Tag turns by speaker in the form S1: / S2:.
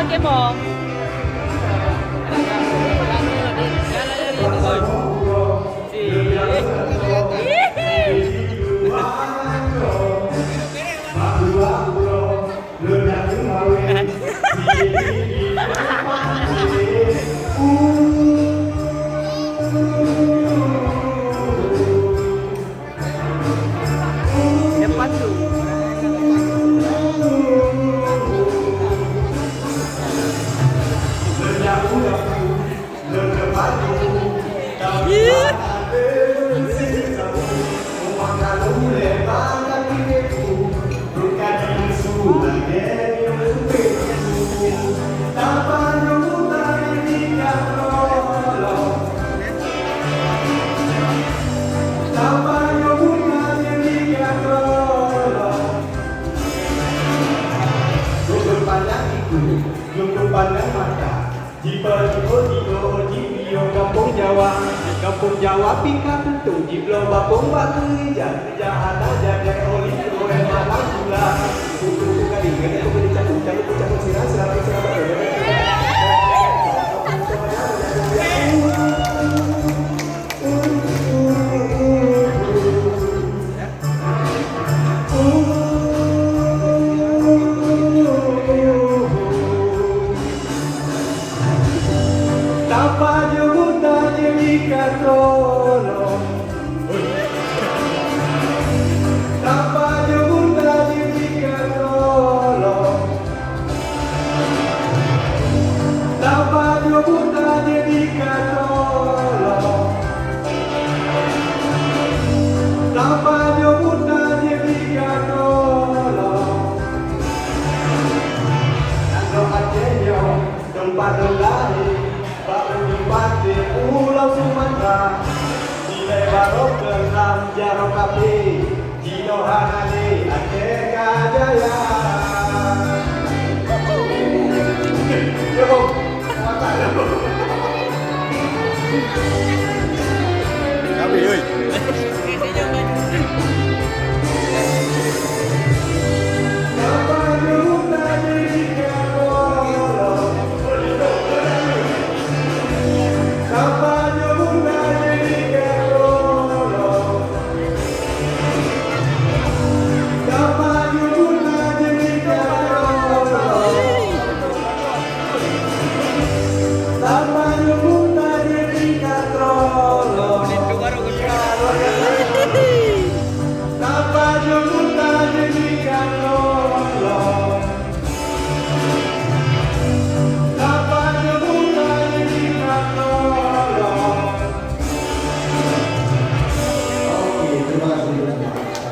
S1: cái mồm. Depan tuh.
S2: Pandang mata Jipa jipo jipo jipio kampung Jawa pingka tentu jiplo bapung batu hijau jahat aja dari oli kowe malam gula kuku kadang aku beri cabut sirah Tanpa jemputan jadikan tolong Tanpa jemputan jadikan tolong Tanpa jemputan jadikan tolong Tanpa jemputan jadikan tolong Nando ajenyo tempat lain Bupati Pulau Sumatera Nilai barok kelam jarok kapi Jino Hanani Aceh Kajaya Yo, mata yo. Kapi,